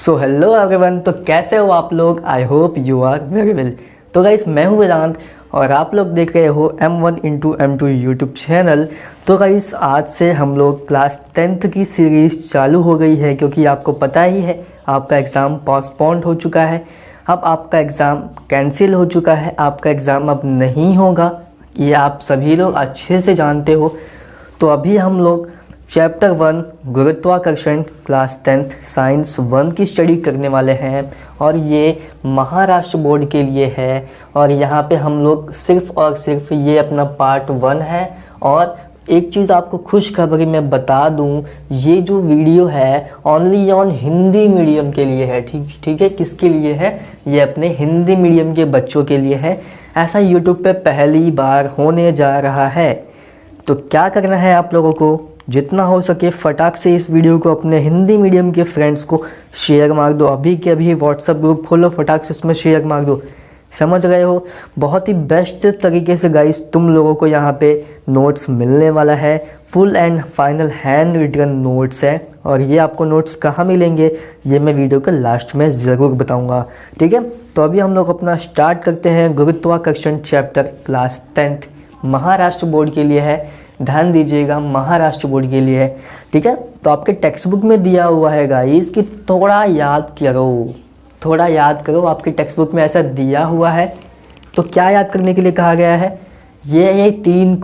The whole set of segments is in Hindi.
सो हेलो एवरीवन, तो कैसे हो आप लोग। I hope you are very well. तो गाइस, मैं हूँ वेदांत और आप लोग देख रहे हो M1 into M2 YouTube channel. तो गाइस, आज से हम लोग क्लास 10th की सीरीज़ चालू हो गई है, क्योंकि आपको पता ही है आपका एग्ज़ाम पोस्टपोन्ड हो चुका है। अब आपका एग्ज़ाम कैंसिल हो चुका है, आपका एग्ज़ाम अब नहीं होगा, ये आप सभी लोग अच्छे से जानते हो। तो अभी हम लोग चैप्टर 1 गुरुत्वाकर्षण क्लास 10th साइंस 1 की स्टडी करने वाले हैं, और ये महाराष्ट्र बोर्ड के लिए है। और यहाँ पे हम लोग सिर्फ़ और सिर्फ ये अपना पार्ट 1 है। और एक चीज़ आपको खुशखबरी मैं बता दूँ, ये जो वीडियो है ओनली ऑन हिंदी मीडियम के लिए है। ठीक है, किसके लिए है? ये अपने हिंदी मीडियम के बच्चों के लिए है। ऐसा यूट्यूब पे पहली बार होने जा रहा है। तो क्या करना है आप लोगों को, जितना हो सके फटाक से इस वीडियो को अपने हिंदी मीडियम के फ्रेंड्स को शेयर मार दो। अभी के अभी व्हाट्सएप ग्रुप खोलो, फटाक से उसमें शेयर मार दो। समझ रहे हो? बहुत ही बेस्ट तरीके से गाइस तुम लोगों को यहाँ पे नोट्स मिलने वाला है। Full and final handwritten notes है, और ये आपको नोट्स कहाँ मिलेंगे ये मैं वीडियो के लास्ट में ज़रूर बताऊँगा। ठीक है, तो अभी हम लोग अपना स्टार्ट करते हैं। गुरुत्वाकर्षण chapter class 10th Maharashtra board के लिए है। ध्यान दीजिएगा, महाराष्ट्र बोर्ड के लिए है। ठीक है, तो आपके टेक्स्ट बुक में दिया हुआ है गाइस कि थोड़ा याद करो। आपके टेक्स्ट बुक में ऐसा दिया हुआ है। तो क्या याद करने के लिए कहा गया है? ये तीन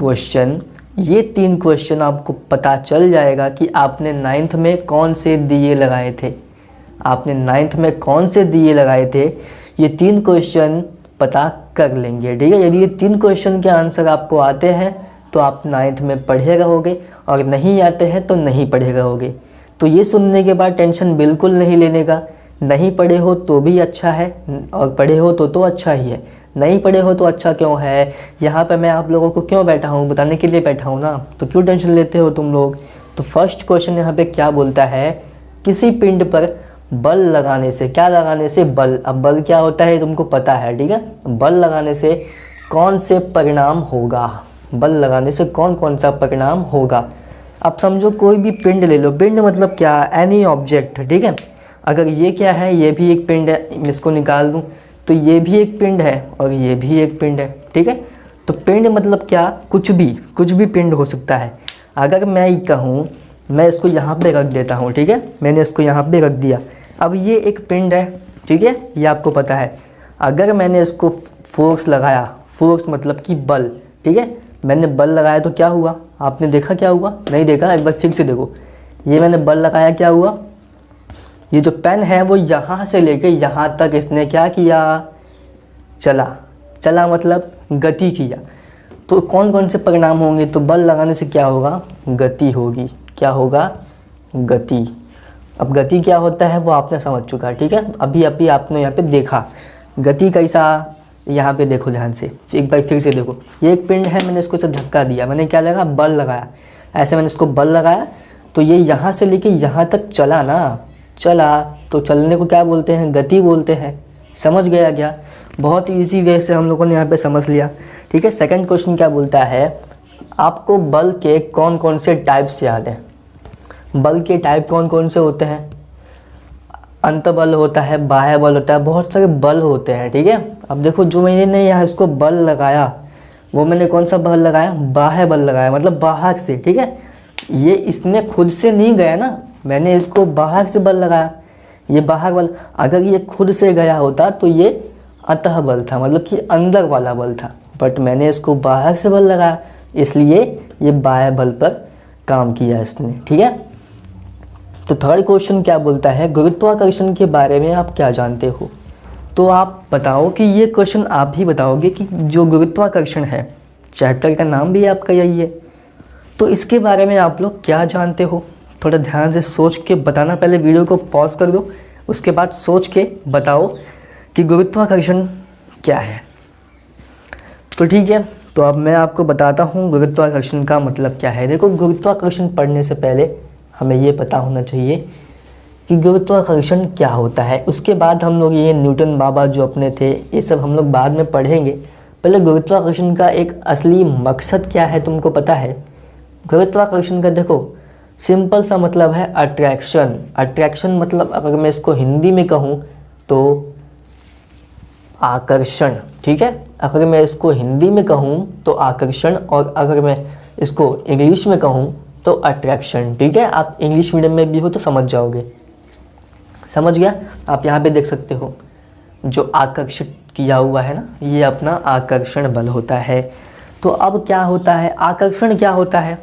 क्वेश्चन आपको पता चल जाएगा कि आपने 9th में कौन से दिए लगाए थे। ये 3 क्वेश्चन पता कर लेंगे। ठीक है, यदि ये 3 क्वेश्चन के आंसर आपको आते हैं तो आप 9th में पढ़े रहोगे, और नहीं आते हैं तो नहीं पढ़े रहोगे। तो ये सुनने के बाद टेंशन बिल्कुल नहीं लेने का। नहीं पढ़े हो तो भी अच्छा है, और पढ़े हो तो अच्छा ही है। नहीं पढ़े हो तो अच्छा क्यों है? यहाँ पे मैं आप लोगों को क्यों बैठा हूँ? बताने के लिए बैठा हूँ ना, तो क्यों टेंशन लेते हो तुम लोग। तो फर्स्ट क्वेश्चन यहाँ पे क्या बोलता है, किसी पिंड पर बल लगाने से, क्या लगाने से? बल। अब बल क्या होता है तुमको पता है। ठीक है, बल लगाने से कौन से परिणाम होगा? बल लगाने से कौन कौन सा परिणाम होगा? अब समझो कोई भी पिंड ले लो। पिंड मतलब क्या? Any object. ठीक है, अगर ये क्या है, ये भी एक पिंड है, इसको निकाल दूँ तो ये भी एक पिंड है और ये भी एक पिंड है। ठीक है, तो पिंड मतलब क्या? कुछ भी पिंड हो सकता है। अगर मैं कहूँ, मैं इसको यहाँ पे रख देता हूँ। ठीक है, मैंने इसको यहाँ पे रख दिया। अब ये एक पिंड है। ठीक है, ये आपको पता है। अगर मैंने इसको फोर्स लगाया, फोर्स मतलब कि बल। ठीक है, मैंने बल लगाया तो क्या हुआ? आपने देखा क्या हुआ? नहीं देखा? एक बार फिर से देखो। ये मैंने बल लगाया, क्या हुआ? ये जो पेन है वो यहाँ से लेके यहाँ तक इसने क्या किया? चला मतलब गति किया। तो कौन कौन से परिणाम होंगे? तो बल लगाने से क्या होगा? गति होगी। क्या होगा? गति। अब गति क्या होता है वो आपने समझ चुका है। ठीक है, अभी आपने यहाँ पे देखा गति कैसा। यहाँ पे देखो ध्यान से, एक बार फिर से देखो। ये एक पिंड है, मैंने इसको से धक्का दिया, मैंने क्या लगा? बल लगाया। ऐसे मैंने इसको बल लगाया तो ये यहाँ से लेके यहाँ तक चला ना। चला तो चलने को क्या बोलते हैं? गति बोलते हैं। समझ गया क्या? बहुत ईजी वे से हम लोगों ने यहाँ पे समझ लिया। ठीक है, सेकंड क्वेश्चन क्या बोलता है, आपको बल के कौन कौन से टाइप्स याद हैं? बल के टाइप कौन कौन से होते हैं? अंतबल होता है, बाह्य बल होता है, बहुत सारे बल होते हैं। ठीक है, अब देखो जो मैंने यहाँ इसको बल लगाया, वो मैंने कौन सा बल लगाया? बाह्य बल लगाया, मतलब बाहर से। ठीक है, ये इसने खुद से नहीं गया ना, मैंने इसको बाहर से बल लगाया, ये बाहर बल। अगर ये खुद से गया होता तो ये अंतः बल था, मतलब कि अंदर वाला बल था। बट मैंने इसको बाहर से बल लगाया, इसलिए ये बाह्य बल पर काम किया इसने। ठीक है, तो थर्ड क्वेश्चन क्या बोलता है, गुरुत्वाकर्षण के बारे में आप क्या जानते हो? तो आप बताओ कि ये क्वेश्चन आप ही बताओगे कि जो गुरुत्वाकर्षण है, चैप्टर का नाम भी आपका यही है, तो इसके बारे में आप लोग क्या जानते हो? थोड़ा ध्यान से सोच के बताना। पहले वीडियो को पॉज कर दो, उसके बाद सोच के बताओ कि गुरुत्वाकर्षण क्या है। तो ठीक है, तो अब मैं आपको बताता हूँ गुरुत्वाकर्षण का मतलब क्या है। देखो, गुरुत्वाकर्षण पढ़ने से पहले हमें ये पता होना चाहिए कि गुरुत्वाकर्षण क्या होता है। उसके बाद हम लोग ये न्यूटन बाबा जो अपने थे, ये सब हम लोग बाद में पढ़ेंगे। पहले गुरुत्वाकर्षण का एक असली मकसद क्या है तुमको पता है? गुरुत्वाकर्षण का देखो सिंपल सा मतलब है अट्रैक्शन। अट्रैक्शन मतलब अगर मैं इसको हिंदी में कहूँ तो आकर्षण, ठीक है। अगर मैं इसको हिंदी में कहूँ तो आकर्षण, और अगर मैं इसको इंग्लिश में कहूँ तो अट्रैक्शन, ठीक है। आप इंग्लिश मीडियम में भी हो तो समझ जाओगे। समझ गया? आप यहाँ पे देख सकते हो जो आकर्षित किया हुआ है ना, ये अपना आकर्षण बल होता है। तो अब क्या होता है, आकर्षण क्या होता है,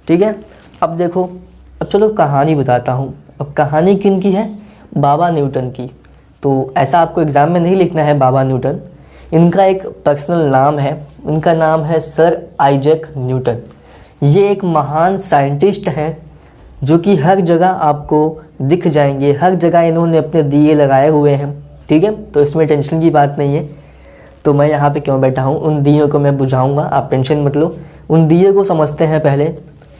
ठीक है। अब देखो, अब चलो कहानी बताता हूँ। अब कहानी किन की है? बाबा न्यूटन की। तो ऐसा आपको एग्ज़ाम में नहीं लिखना है बाबा न्यूटन, इनका एक पर्सनल नाम है, इनका नाम है सर आइजैक न्यूटन। ये एक महान साइंटिस्ट हैं जो कि हर जगह आपको दिख जाएंगे, हर जगह इन्होंने अपने दिए लगाए हुए हैं, ठीक है। तो इसमें टेंशन की बात नहीं है। तो मैं यहाँ पे क्यों बैठा हूँ, उन दियों को मैं बुझाऊँगा, आप टेंशन मत लो। उन दिए को समझते हैं पहले।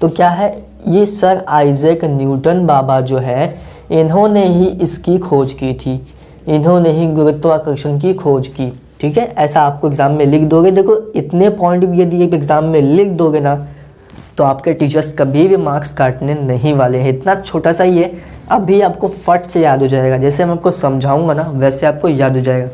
तो क्या है, ये सर आइजैक न्यूटन बाबा जो है, इन्होंने ही इसकी खोज की थी, इन्होंने ही गुरुत्वाकर्षण की खोज की, ठीक है। ऐसा आपको एग्ज़ाम में लिख दोगे। देखो इतने पॉइंट भी यदि एग्ज़ाम में लिख दोगे ना तो आपके टीचर्स कभी भी मार्क्स काटने नहीं वाले हैं। इतना छोटा सा ही है, अभी आपको फट से याद हो जाएगा। जैसे मैं आपको समझाऊंगा ना वैसे आपको याद हो जाएगा।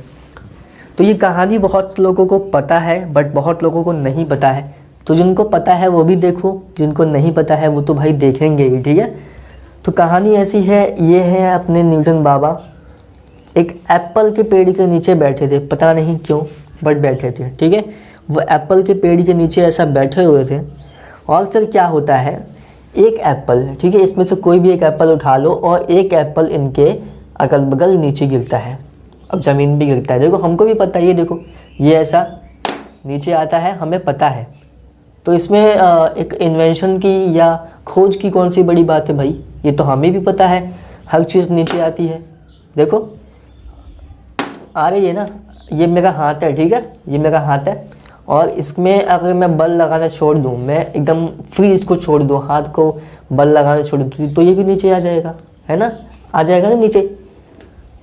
तो ये कहानी बहुत लोगों को पता है बट बहुत लोगों को नहीं पता है। तो जिनको पता है वो भी देखो, जिनको नहीं पता है वो तो भाई देखेंगे ही, ठीक है। तो कहानी ऐसी है, ये है अपने न्यूटन बाबा एक एप्पल के पेड़ के नीचे बैठे थे, पता नहीं क्यों बट बैठे थे, ठीक है। वो एप्पल के पेड़ के नीचे ऐसा बैठे हुए थे। और फिर क्या होता है, एक एप्पल, ठीक है, इसमें से कोई भी एक एप्पल उठा लो और एक एप्पल इनके अगल बगल नीचे गिरता है। अब ज़मीन भी गिरता है, देखो हमको भी पता है, ये देखो ये ऐसा नीचे आता है, हमें पता है। तो इसमें एक इन्वेंशन की या खोज की कौन सी बड़ी बात है भाई, ये तो हमें भी पता है, हर चीज़ नीचे आती है। देखो आ रही है ना, ये मेरा हाथ है, ठीक है, ये मेरा हाथ है। और इसमें अगर मैं बल लगाना छोड़ दूँ, मैं एकदम फ्री इसको छोड़ दूँ, हाथ को बल लगाना छोड़ दूँ, तो ये भी नीचे आ जाएगा, है ना, आ जाएगा ना नीचे।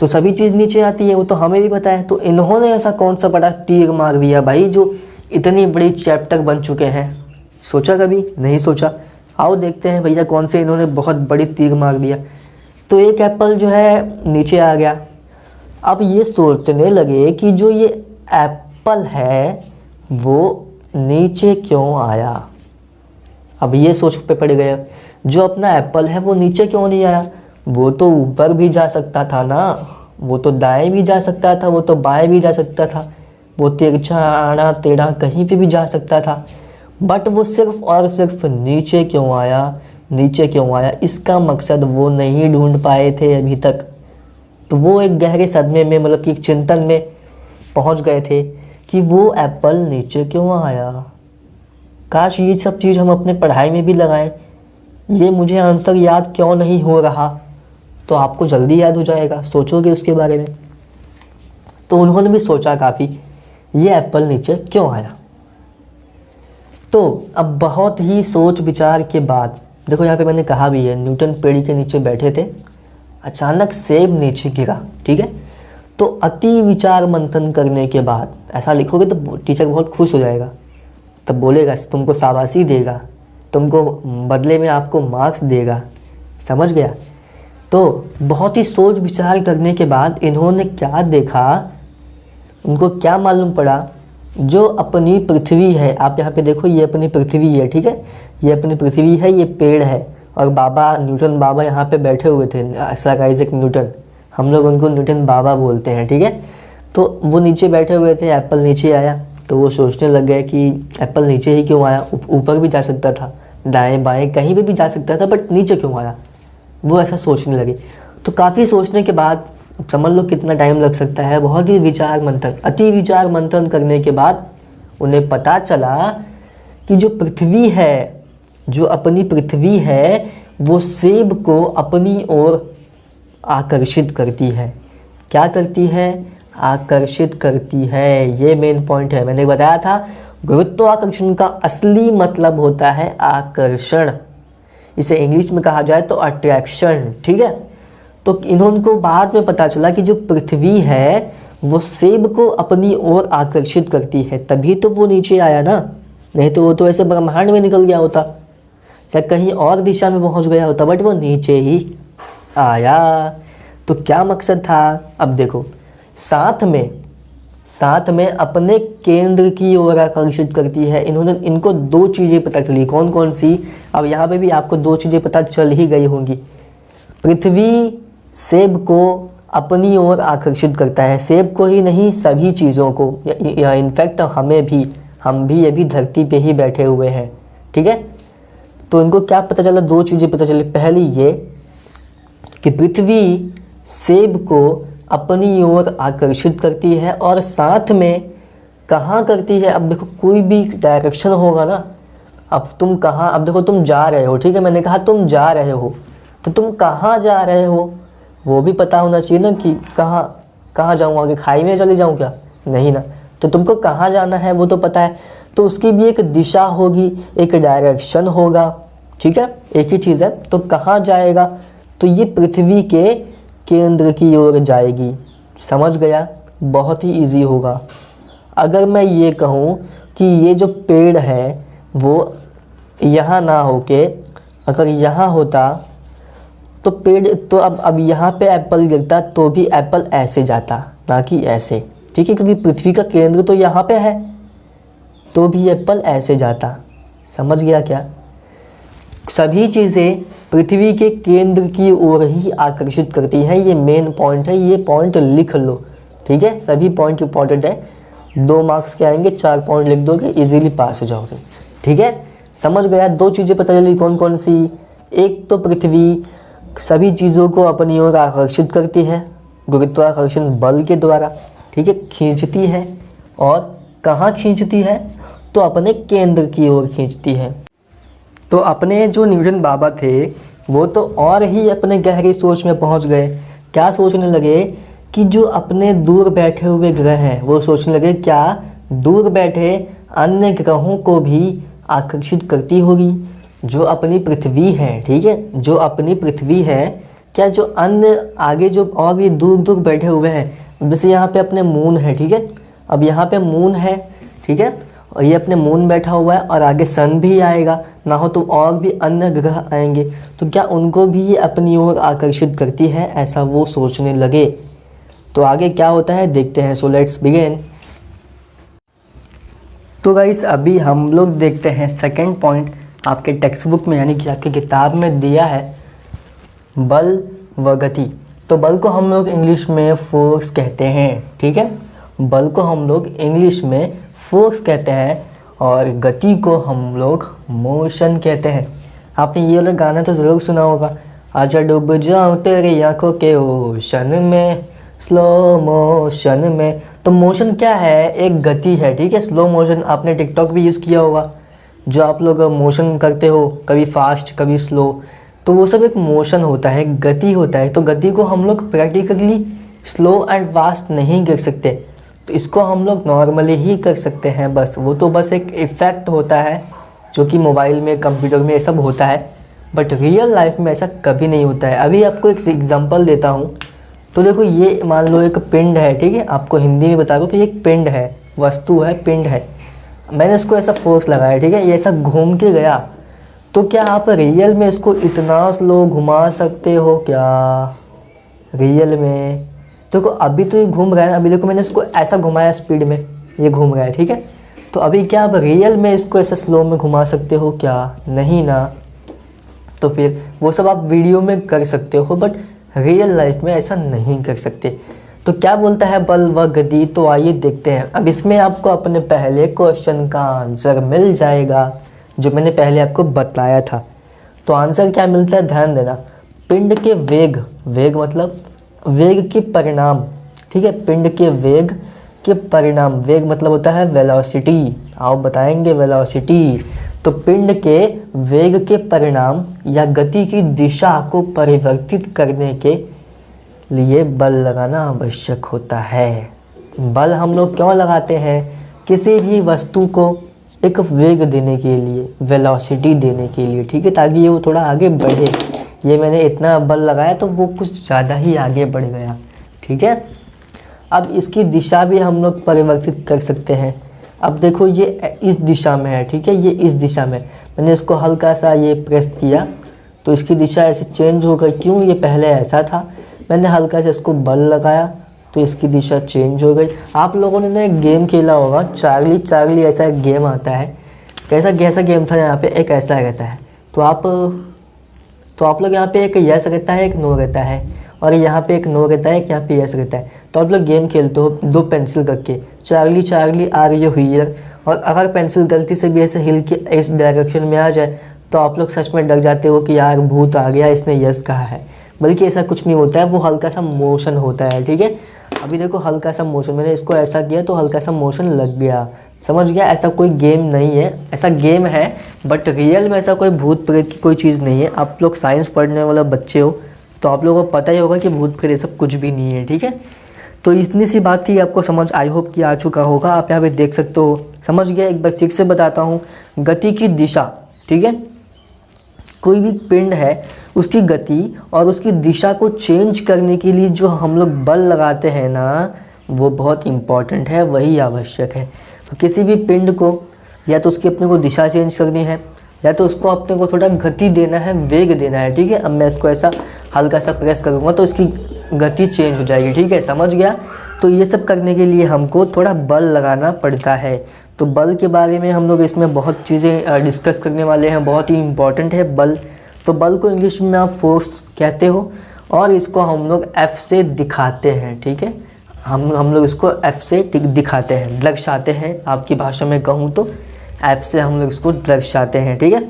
तो सभी चीज़ नीचे आती है, वो तो हमें भी पता है। तो इन्होंने ऐसा कौन सा बड़ा तीर मार दिया भाई जो इतनी बड़ी चैप्टर बन चुके हैं, सोचा कभी नहीं सोचा। आओ देखते हैं भैया कौन से इन्होंने बहुत बड़ी तीर मार दिया। तो एक एप्पल जो है नीचे आ गया। अब ये सोचने लगे कि जो ये एप्पल है वो नीचे क्यों आया। अब ये सोच पे पड़ गए, जो अपना एप्पल है वो नीचे क्यों नहीं आया, वो तो ऊपर भी जा सकता था ना, वो तो दाएं भी जा सकता था, वो तो बाएं भी जा सकता था, वो तिरछा आड़ा टेढ़ा कहीं पे भी जा सकता था। बट वो सिर्फ और सिर्फ नीचे क्यों आया, नीचे क्यों आया, इसका मकसद वो नहीं ढूंढ पाए थे अभी तक। तो वो एक गहरे सदमे में, मतलब कि एक चिंतन में पहुंच गए थे कि वो एप्पल नीचे क्यों आया। काश ये सब चीज़ हम अपने पढ़ाई में भी लगाएं। ये मुझे आंसर याद क्यों नहीं हो रहा, तो आपको जल्दी याद हो जाएगा, सोचोगे उसके बारे में। तो उन्होंने भी सोचा काफ़ी, ये एप्पल नीचे क्यों आया। तो अब बहुत ही सोच विचार के बाद, देखो यहाँ पे मैंने कहा भी है, न्यूटन पेड़ के नीचे बैठे थे, अचानक सेब नीचे गिरा, ठीक है। तो अति विचार मंथन करने के बाद, ऐसा लिखोगे तो टीचर बहुत खुश हो जाएगा, तब बोलेगा तुमको शाबाशी देगा, तुमको बदले में आपको मार्क्स देगा, समझ गया। तो बहुत ही सोच विचार करने के बाद इन्होंने क्या देखा, उनको क्या मालूम पड़ा, जो अपनी पृथ्वी है, आप यहाँ पे देखो ये अपनी पृथ्वी है, ठीक है, ये अपनी पृथ्वी है, ये पेड़ है, और बाबा न्यूटन बाबा यहाँ पे बैठे हुए थे, सर आइजैक न्यूटन, हम लोग उनको न्यूटन बाबा बोलते हैं, ठीक है। तो वो नीचे बैठे हुए थे, एप्पल नीचे आया, तो वो सोचने लग गए कि एप्पल नीचे ही क्यों आया, ऊपर भी जा सकता था, दाएं बाएं कहीं पे भी जा सकता था, बट नीचे क्यों आया, वो ऐसा सोचने लगे। तो काफ़ी सोचने के बाद, समझ लो कितना टाइम लग सकता है, बहुत ही विचार मंथन, अति विचार मंथन करने के बाद उन्हें पता चला कि जो पृथ्वी है, जो अपनी पृथ्वी है, वो सेब को अपनी ओर आकर्षित करती है। क्या करती है, आकर्षित करती है। ये मेन पॉइंट है, मैंने बताया था गुरुत्वाकर्षण का असली मतलब होता है आकर्षण, इसे इंग्लिश में कहा जाए तो अट्रैक्शन, ठीक है। तो इन्होंने बाद में पता चला कि जो पृथ्वी है वो सेब को अपनी ओर आकर्षित करती है, तभी तो वो नीचे आया ना, नहीं तो वो तो ऐसे ब्रह्मांड में निकल गया होता। या कहीं और दिशा में पहुंच गया होता, बट वो नीचे ही आया। तो क्या मकसद था? अब देखो, साथ में अपने केंद्र की ओर आकर्षित करती है। इनको दो चीज़ें पता चली, कौन कौन सी? अब यहाँ पे भी आपको दो चीज़ें पता चल ही गई होंगी। पृथ्वी सेब को अपनी ओर आकर्षित करता है, सेब को ही नहीं सभी चीज़ों को, या इनफैक्ट हम भी अभी धरती पे ही बैठे हुए हैं, ठीक है। तो इनको क्या पता चला? दो चीज़ें पता चली। पहली ये कि पृथ्वी सेब को अपनी ओर आकर्षित करती है, और साथ में कहाँ करती है? अब देखो, कोई भी डायरेक्शन होगा ना, अब तुम कहाँ, अब देखो तुम जा रहे हो, ठीक है, मैंने कहा तुम जा रहे हो, तो तुम कहाँ जा रहे हो वो भी पता होना चाहिए ना, कि कहाँ जाऊँ, आगे खाई में चले जाऊँ क्या? नहीं ना। तो तुमको कहाँ जाना है वो तो पता है, तो उसकी भी एक दिशा होगी, एक डायरेक्शन होगा, ठीक है, एक ही चीज़ है। तो कहाँ जाएगा? तो ये पृथ्वी के केंद्र की ओर जाएगी। समझ गया? बहुत ही इजी होगा। अगर मैं ये कहूँ कि ये जो पेड़ है वो यहाँ ना होके अगर यहाँ होता, तो पेड़, तो अब यहाँ पे एप्पल गिरता तो भी एप्पल ऐसे जाता, ना कि ऐसे, ठीक है, क्योंकि पृथ्वी का केंद्र तो यहाँ पे है, तो भी एप्पल ऐसे जाता। समझ गया क्या? सभी चीज़ें पृथ्वी के केंद्र की ओर ही आकर्षित करती हैं। ये मेन पॉइंट है, ये पॉइंट लिख लो, ठीक है। सभी पॉइंट इंपॉर्टेंट है। 2 मार्क्स के आएंगे, 4 पॉइंट लिख दोगे, इजीली पास हो जाओगे, ठीक है। समझ गया? दो चीज़ें पता चली, कौन कौन सी? एक तो पृथ्वी सभी चीज़ों को अपनी ओर आकर्षित करती है गुरुत्वाकर्षण बल के द्वारा, ठीक है, खींचती है। और कहाँ खींचती है? तो अपने केंद्र की ओर खींचती है। तो अपने जो न्यूटन बाबा थे वो तो और ही अपने गहरी सोच में पहुंच गए। क्या सोचने लगे? कि जो अपने दूर बैठे हुए ग्रह हैं वो सोचने लगे क्या दूर बैठे अन्य ग्रहों को भी आकर्षित करती होगी जो अपनी पृथ्वी है, ठीक है, जो अपनी पृथ्वी है, क्या जो अन्य आगे जो और भी दूर दूर बैठे हुए हैं, जैसे यहाँ पे अपने मून है, ठीक है, अब यहाँ पे मून है, ठीक है, और ये अपने मून बैठा हुआ है और आगे सन भी आएगा, ना हो तो और भी अन्य ग्रह आएंगे, तो क्या उनको भी ये अपनी ओर आकर्षित करती है? ऐसा वो सोचने लगे। तो आगे क्या होता है देखते हैं। So let's begin. तो गाइस अभी हम लोग देखते हैं सेकंड पॉइंट, आपके टेक्स्ट बुक में यानी कि आपकी किताब में दिया है बल व गति। तो बल को हम लोग इंग्लिश में फोर्स कहते हैं, ठीक है, बल को हम लोग इंग्लिश में फोर्स कहते हैं और गति को हम लोग मोशन कहते हैं। आपने ये वाला गाना तो ज़रूर सुना होगा, आजा डूब जाऊं तेरी आंखों के ओशन में, स्लो मोशन में। तो मोशन क्या है? एक गति है, ठीक है, स्लो मोशन। आपने टिकटॉक भी यूज़ किया होगा, जो आप लोग मोशन करते हो, कभी फास्ट कभी स्लो, तो वो सब एक मोशन होता है, गति होता है। तो गति को हम लोग प्रैक्टिकली स्लो एंड फास्ट नहीं कर सकते, तो इसको हम लोग नॉर्मली ही कर सकते हैं बस। वो तो बस एक इफ़ेक्ट होता है जो कि मोबाइल में कंप्यूटर में ये सब होता है, बट रियल लाइफ में ऐसा कभी नहीं होता है। अभी आपको एक एग्जांपल देता हूँ। तो देखो ये मान लो एक पिंड है, ठीक है, आपको हिंदी में बता दो तो ये एक पिंड है, वस्तु है, पिंड है। मैंने इसको ऐसा फोर्स लगाया, ठीक है, ये ऐसा घूम के गया, तो क्या आप रियल में इसको इतना स्लो घुमा सकते हो क्या? रियल में देखो अभी तो ये घूम रहा है ना, अभी देखो मैंने इसको ऐसा घुमाया स्पीड में, ये घूम रहा है, ठीक है, तो अभी क्या आप रियल में इसको ऐसा स्लो में घुमा सकते हो क्या? नहीं ना। तो फिर वो सब आप वीडियो में कर सकते हो, बट रियल लाइफ में ऐसा नहीं कर सकते। तो क्या बोलता है बल व गति? तो आइए देखते हैं। अब इसमें आपको अपने पहले क्वेश्चन का आंसर मिल जाएगा जो मैंने पहले आपको बताया था। तो आंसर क्या मिलता है, ध्यान देना। पिंड के वेग, वेग मतलब वेग के परिणाम, ठीक है, पिंड के वेग के परिणाम, वेग मतलब होता है वेलोसिटी, आओ बताएंगे वेलोसिटी। तो पिंड के वेग के परिणाम या गति की दिशा को परिवर्तित करने के लिए बल लगाना आवश्यक होता है। बल हम लोग क्यों लगाते हैं? किसी भी वस्तु को एक वेग देने के लिए, वेलोसिटी देने के लिए, ठीक है, ताकि ये वो थोड़ा आगे बढ़े। ये मैंने इतना बल लगाया तो वो कुछ ज़्यादा ही आगे बढ़ गया, ठीक है। अब इसकी दिशा भी हम लोग परिवर्तित कर सकते हैं। अब देखो ये इस दिशा में है, ठीक है, ये इस दिशा में, मैंने इसको हल्का सा ये प्रेस किया तो इसकी दिशा ऐसे चेंज हो गई। क्यों? ये पहले ऐसा था, मैंने हल्का सा इसको बल लगाया तो इसकी दिशा चेंज हो गई। आप लोगों ने ना एक गेम खेला होगा, चार्ली चार्ली ऐसा एक गेम आता है। कैसा गेम था? यहाँ पे एक ऐसा रहता है तो आप लोग यहाँ पे एक यस रहता है, एक नो रहता है, और यहाँ पे एक नो रहता है, एक यहाँ पे यस रहता है। तो आप लोग गेम खेलते हो 2 पेंसिल करके, चार्ली चार्ली आ रही है हियर, और अगर पेंसिल गलती से भी ऐसे हिल के इस डायरेक्शन में आ जाए तो आप लोग सच में डर जाते हो कि यार भूत आ गया, इसने यस कहा है। बल्कि ऐसा कुछ नहीं होता है, वो हल्का सा मोशन होता है, ठीक है। अभी देखो हल्का सा मोशन, मैंने इसको ऐसा किया तो हल्का सा मोशन लग गया, समझ गया। ऐसा कोई गेम नहीं है, ऐसा गेम है बट रियल में ऐसा कोई भूत प्रेत की कोई चीज़ नहीं है। आप लोग साइंस पढ़ने वाले बच्चे हो तो आप लोगों को पता ही होगा कि भूत प्रेत सब कुछ भी नहीं है, ठीक है। तो इतनी सी बात थी, आपको समझ आई होप कि आ चुका होगा। आप यहाँ पे देख सकते हो, समझ गया। एक बार फिर से बताता हूँ, गति की दिशा, ठीक है। कोई भी पिंड है उसकी गति और उसकी दिशा को चेंज करने के लिए जो हम लोग बल लगाते हैं ना, वो बहुत इम्पॉर्टेंट है, वही आवश्यक है। तो किसी भी पिंड को या तो उसकी अपने को दिशा चेंज करनी है या तो उसको अपने को थोड़ा गति देना है, वेग देना है, ठीक है। अब मैं इसको ऐसा हल्का सा प्रेस करूँगा तो इसकी गति चेंज हो जाएगी, ठीक है, समझ गया। तो ये सब करने के लिए हमको थोड़ा बल लगाना पड़ता है। तो बल के बारे में हम लोग इसमें बहुत चीज़ें डिस्कस करने वाले हैं, बहुत ही इम्पॉर्टेंट है बल। तो बल को इंग्लिश में आप फोर्स कहते हो और इसको हम लोग F से दिखाते हैं, ठीक है। हम लोग इसको F से दिखाते हैं, दर्शाते हैं। आपकी भाषा में कहूँ तो F से हम लोग इसको दर्शाते हैं, ठीक है।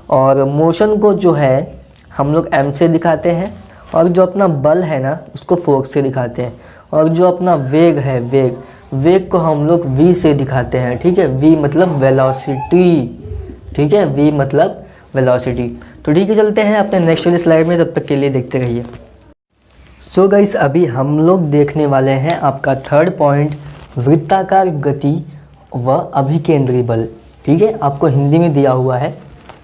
और मोशन को जो है हम लोग M से दिखाते हैं, और जो अपना बल है ना उसको फोर्स से दिखाते हैं, और जो अपना वेग है वेग को हम लोग V से दिखाते हैं, ठीक है। V मतलब वेलोसिटी, ठीक है, V मतलब वेलोसिटी। तो ठीक है, चलते हैं अपने नेक्स्ट वाली स्लाइड में, तब तक के लिए देखते रहिए। सो गाइस, अभी हम लोग देखने वाले हैं आपका 3rd पॉइंट, वृत्ताकार गति व अभिकेंद्री बल, ठीक है। आपको हिंदी में दिया हुआ है,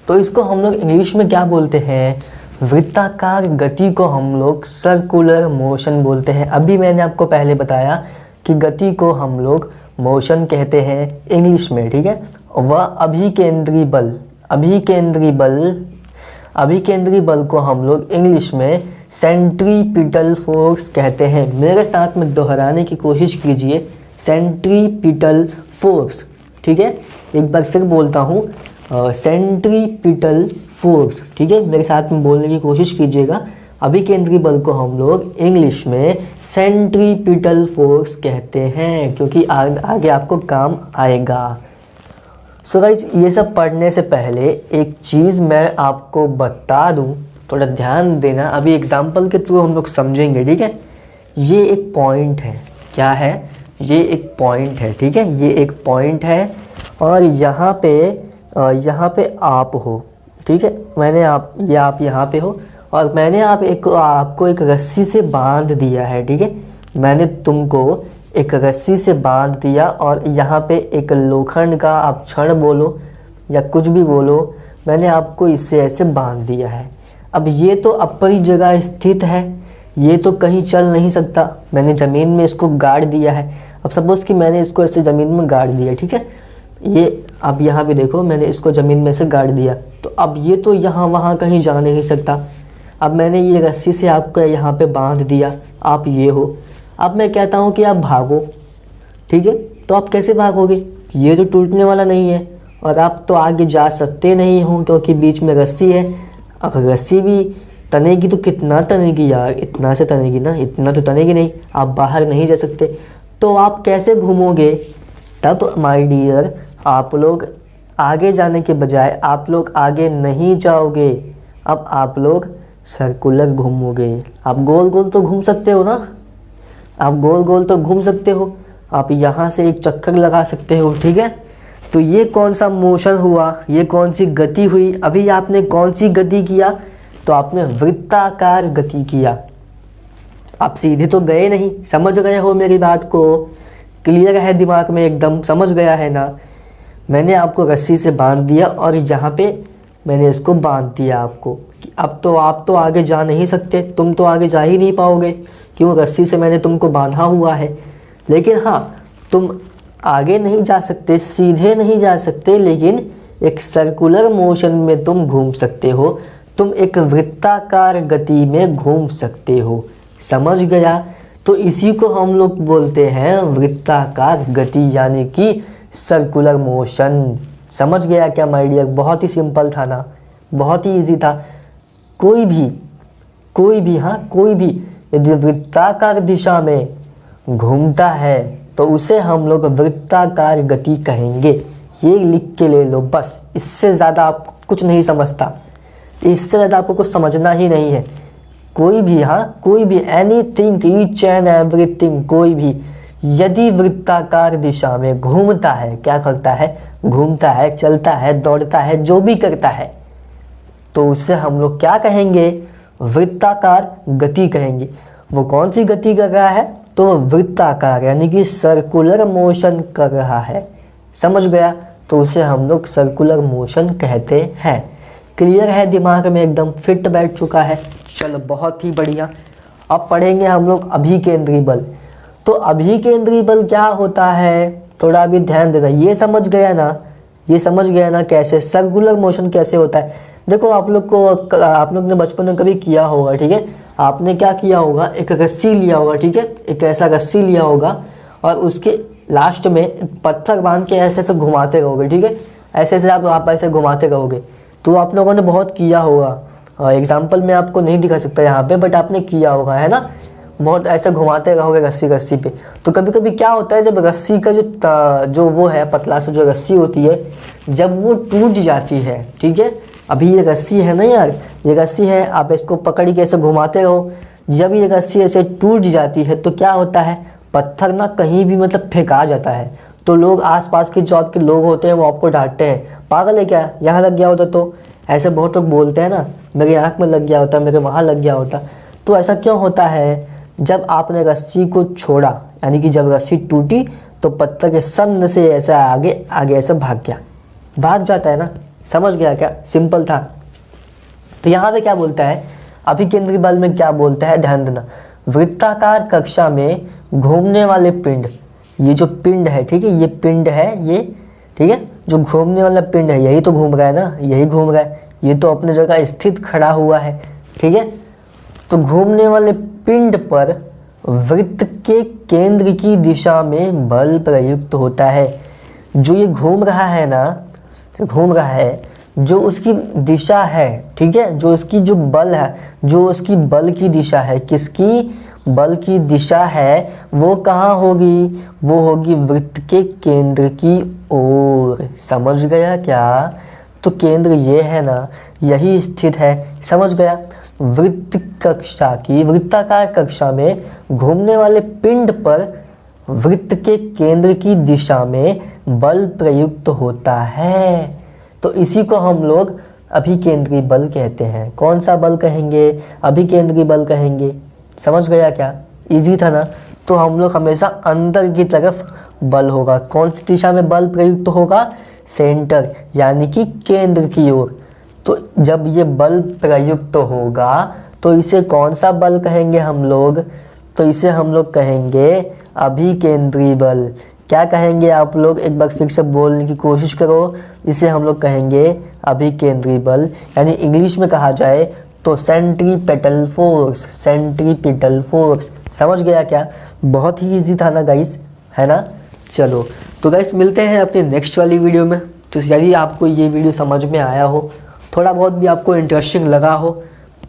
तो इसको हम लोग इंग्लिश में क्या बोलते हैं? वृत्ताकार गति को हम लोग सर्कुलर मोशन बोलते हैं। अभी मैंने आपको पहले बताया कि गति को हम लोग मोशन कहते हैं इंग्लिश में, ठीक है। वह अभिकेंद्री बल को हम लोग इंग्लिश में सेंट्रीपिटल फोर्स कहते हैं। मेरे साथ में दोहराने की कोशिश कीजिए, सेंट्रीपिटल फोर्स, ठीक है। एक बार फिर बोलता हूँ, सेंट्रीपिटल फोर्स, ठीक है। मेरे साथ में बोलने की कोशिश कीजिएगा। अभिकेंद्री बल को हम लोग इंग्लिश में सेंट्रीपिटल फोर्स कहते हैं, क्योंकि आगे आपको काम आएगा। सो गाइस, ये सब पढ़ने से पहले एक चीज़ मैं आपको बता दूं, थोड़ा ध्यान देना। अभी एग्जाम्पल के थ्रू हम लोग समझेंगे, ठीक है। ये एक पॉइंट है, क्या है? ये एक पॉइंट है, ठीक है। ये एक पॉइंट है और यहाँ पे आप हो, ठीक है। आप यहाँ पे हो और मैंने आपको एक रस्सी से बांध दिया है, ठीक है। मैंने तुमको एक रस्सी से बांध दिया और यहाँ पे एक लोखंड का आप छड़ बोलो या कुछ भी बोलो, मैंने आपको इससे ऐसे बांध दिया है। अब ये तो अपनी जगह स्थित है, ये तो कहीं चल नहीं सकता। मैंने ज़मीन में इसको गाड़ दिया है। अब सपोज़ कि मैंने इसको ऐसे ज़मीन में गाड़ दिया, ठीक है। ये अब यहाँ पे देखो, मैंने इसको ज़मीन में से गाड़ दिया, तो अब ये तो यहाँ वहाँ कहीं जा नहीं सकता। अब मैंने ये रस्सी से आपको यहाँ पे बांध दिया, आप ये हो। अब मैं कहता हूँ कि आप भागो, ठीक है। तो आप कैसे भागोगे? ये तो टूटने वाला नहीं है और आप तो आगे जा सकते नहीं हो क्योंकि बीच में रस्सी है। अगर रस्सी भी तनेगी तो कितना तनेगी यार? इतना से तनेगी ना, इतना तो तनेगी नहीं। आप बाहर नहीं जा सकते, तो आप कैसे घूमोगे? तब माय डियर, आप लोग आगे जाने के बजाय आप लोग आगे नहीं जाओगे, अब आप लोग सर्कुलर घूमोगे। आप गोल गोल तो घूम सकते हो ना, आप गोल गोल तो घूम सकते हो, आप यहाँ से एक चक्कर लगा सकते हो, ठीक है। तो ये कौन सा मोशन हुआ? ये कौन सी गति हुई? अभी आपने कौन सी गति किया? तो आपने वृत्ताकार गति किया। आप सीधे तो गए नहीं, समझ गए हो मेरी बात को? क्लियर है दिमाग में एकदम, समझ गया है ना? मैंने आपको रस्सी से बांध दिया और यहाँ पे मैंने इसको बांध दिया आपको कि अब तो आप तो आगे जा नहीं सकते, तुम तो आगे जा ही नहीं पाओगे, क्यों? रस्सी से मैंने तुमको बांधा हुआ है। लेकिन हाँ, तुम आगे नहीं जा सकते, सीधे नहीं जा सकते, लेकिन एक सर्कुलर मोशन में तुम घूम सकते हो, तुम एक वृत्ताकार गति में घूम सकते हो। समझ गया? तो इसी को हम लोग बोलते हैं वृत्ताकार गति, यानी कि सर्कुलर मोशन। समझ गया क्या माय डियर? बहुत ही सिंपल था ना, बहुत ही इजी था। कोई भी यदि वृत्ताकार दिशा में घूमता है तो उसे हम लोग वृत्ताकार गति कहेंगे। ये लिख के ले लो बस, इससे ज़्यादा आप कुछ नहीं समझता, इससे ज़्यादा आपको कुछ समझना ही नहीं है। कोई भी एनीथिंग, ईच एंड एवरीथिंग, कोई भी यदि वृत्ताकार दिशा में घूमता है, क्या करता है? घूमता है, चलता है, दौड़ता है, जो भी करता है, तो उसे हम लोग क्या कहेंगे? वृत्ताकार गति कहेंगे। वो कौन सी गति कर रहा है? तो वृत्ताकार, यानी कि सर्कुलर मोशन कर रहा है। समझ गया? तो उसे हम लोग सर्कुलर मोशन कहते हैं। क्लियर है? दिमाग में एकदम फिट बैठ चुका है? चलो बहुत ही बढ़िया। अब पढ़ेंगे हम लोग अभिकेंद्री बल। तो अभिकेंद्री बल क्या होता है? थोड़ा भी ध्यान देना। ये समझ गया ना कैसे सर्कुलर मोशन कैसे होता है? देखो आप लोग ने बचपन में कभी किया होगा, ठीक है? आपने क्या किया होगा, एक रस्सी लिया होगा, ठीक है? एक ऐसा रस्सी लिया होगा और उसके लास्ट में एक पत्थर बांध के ऐसे ऐसे घुमाते रहोगे, ठीक है? ऐसे ऐसे आप ऐसे घुमाते रहोगे। तो आप लोगों ने बहुत किया होगा। एग्जाम्पल में आपको नहीं दिखा सकता यहाँ पे, बट आपने किया होगा, है ना? बहुत ऐसे घुमाते रहोगे रस्सी पे। तो कभी कभी क्या होता है, जब रस्सी का जो वो है पतला सा जो रस्सी होती है, जब वो टूट जाती है, ठीक है? अभी ये रस्सी है ना यार, ये रस्सी है, आप इसको पकड़ के ऐसे घुमाते रहो। जब ये रस्सी ऐसे टूट जाती है तो क्या होता है, पत्थर ना कहीं भी मतलब फेंका जाता है। तो लोग आसपास के जो आपके लोग होते हैं वो आपको डांटते हैं, पागल है क्या, यहाँ लग गया होता। तो ऐसे बहुत लोग बोलते हैं ना, मेरे आँख में लग गया होता, मेरे वहाँ लग गया होता। तो ऐसा क्यों होता है? जब आपने रस्सी को छोड़ा, यानी कि जब रस्सी टूटी तो पत्थर के सन से ऐसे आगे ऐसे भाग जाता है ना। समझ गया क्या? सिंपल था। तो यहाँ पे क्या बोलता है, अभिकेंद्री बल में क्या बोलता है, ध्यान देना। वृत्ताकार कक्षा में घूमने वाले पिंड, ये जो पिंड है, ठीक है, ये पिंड है, ये ठीक है, जो घूमने वाला पिंड है यही तो घूम रहा है ना, यही घूम रहा है, ये तो अपने जगह स्थित खड़ा हुआ है, ठीक है। तो घूमने वाले पिंड पर वृत्त के केंद्र की दिशा में बल प्रयुक्त होता है। जो ये घूम रहा है ना, घूम रहा है, जो उसकी दिशा है, ठीक है, जो उसकी जो बल है, जो उसकी बल की दिशा है, किसकी बल की दिशा है, वो कहाँ होगी, वो होगी वृत्त के केंद्र की ओर। समझ गया क्या? तो केंद्र ये है ना, यही स्थित है। समझ गया? वृत्त कक्षा की, वृत्ताकार कक्षा में घूमने वाले पिंड पर वृत्त के केंद्र की दिशा में बल प्रयुक्त होता है। तो इसी को हम लोग अभिकेंद्री बल कहते हैं। कौन सा बल कहेंगे? अभिकेंद्री बल कहेंगे। समझ गया क्या? इजी था ना। तो हम लोग हमेशा अंदर की तरफ बल होगा। कौन सी दिशा में बल प्रयुक्त होगा? सेंटर, यानी कि केंद्र की ओर। तो जब ये बल प्रयुक्त होगा तो इसे कौन सा बल कहेंगे हम लोग? तो इसे हम लोग कहेंगे अभिकेंद्री बल। क्या कहेंगे आप लोग? एक बार फिर से बोलने की कोशिश करो। इसे हम लोग कहेंगे अभिकेंद्री बल, यानी इंग्लिश में कहा जाए तो सेंट्रीपेटल फोर्स, सेंट्रीपेटल फोर्स। समझ गया क्या? बहुत ही इजी था ना गाइस, है ना। चलो तो गाइस मिलते हैं अपने नेक्स्ट वाली वीडियो में। तो यदि आपको ये वीडियो समझ में आया हो, थोड़ा बहुत भी आपको इंटरेस्टिंग लगा हो,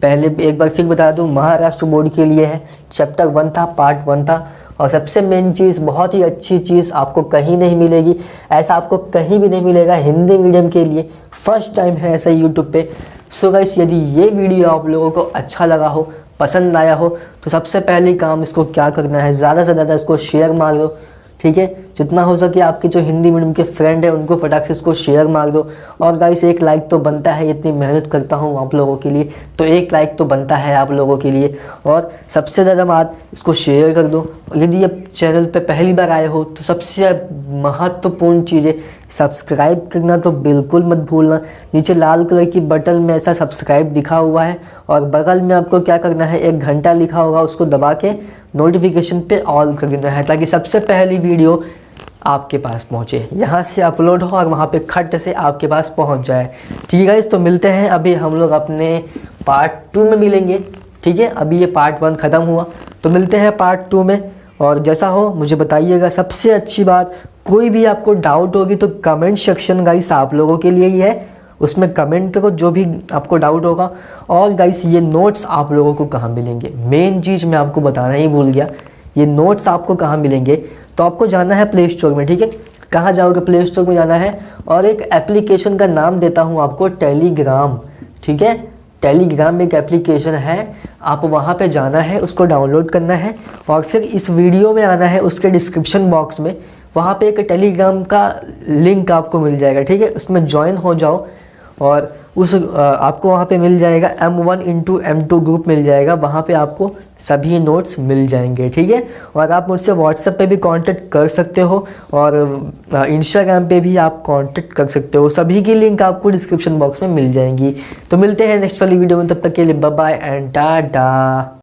पहले एक बार फिर बता दूं, महाराष्ट्र बोर्ड के लिए है, चैप्टर 1 था, पार्ट 1 था। और सबसे मेन चीज़, बहुत ही अच्छी चीज़ आपको कहीं नहीं मिलेगी, ऐसा आपको कहीं भी नहीं मिलेगा हिंदी मीडियम के लिए, फर्स्ट टाइम है ऐसा यूट्यूब पे। सो गाइस, यदि ये वीडियो आप लोगों को अच्छा लगा हो, पसंद आया हो, तो सबसे पहले काम इसको क्या करना है, ज़्यादा से ज़्यादा इसको शेयर मार दो, ठीक है। जितना हो सके आपके जो हिंदी मीडियम के फ्रेंड है उनको फटाक से इसको शेयर मार दो। और गाइस एक लाइक तो बनता है, इतनी मेहनत करता हूँ आप लोगों के लिए, तो एक लाइक तो बनता है आप लोगों के लिए। और सबसे ज़्यादा बात, इसको शेयर कर दो। यदि आप चैनल पे पहली बार आए हो तो सबसे महत्वपूर्ण चीज़ है सब्सक्राइब करना, तो बिल्कुल मत भूलना। नीचे लाल कलर की बटन में ऐसा सब्सक्राइब दिखा हुआ है और बगल में आपको क्या करना है, एक घंटा लिखा होगा, उसको दबा के नोटिफिकेशन पे ऑल कर देना है, ताकि सबसे पहली वीडियो आपके पास पहुँचे, यहाँ से अपलोड हो और वहाँ पे खट से आपके पास पहुँच जाए। ठीक है गाइस, तो मिलते हैं अभी हम लोग अपने पार्ट 2 में मिलेंगे। ठीक है, अभी ये पार्ट 1 ख़त्म हुआ, तो मिलते हैं पार्ट 2 में। और जैसा हो मुझे बताइएगा। सबसे अच्छी बात, कोई भी आपको डाउट होगी तो कमेंट सेक्शन गाइस आप लोगों के लिए ही है, उसमें कमेंट करो जो भी आपको डाउट होगा। और गाइस ये नोट्स आप लोगों को कहाँ मिलेंगे, मेन चीज़ मैं आपको बताना ही भूल गया, ये नोट्स आपको कहाँ मिलेंगे। तो आपको जाना है प्ले स्टोर में। ठीक है, कहाँ जाओगे, प्ले स्टोर में जाना है और एक एप्लीकेशन का नाम देता हूँ आपको, टेलीग्राम। ठीक है, टेलीग्राम एक एप्लीकेशन है, आप वहाँ पे जाना है, उसको डाउनलोड करना है और फिर इस वीडियो में आना है, उसके डिस्क्रिप्शन बॉक्स में वहाँ पे एक टेलीग्राम का लिंक आपको मिल जाएगा। ठीक है, उसमें ज्वाइन हो जाओ और उस आपको वहाँ पे मिल जाएगा M1x M2 ग्रुप मिल जाएगा, वहाँ पे आपको सभी नोट्स मिल जाएंगे। ठीक है, और आप मुझसे व्हाट्सएप पे भी कांटेक्ट कर सकते हो और इंस्टाग्राम पे भी आप कांटेक्ट कर सकते हो, सभी की लिंक आपको डिस्क्रिप्शन बॉक्स में मिल जाएंगी। तो मिलते हैं नेक्स्ट वाली वीडियो में, तब तक के लिए बाय बाय एंड टाटा।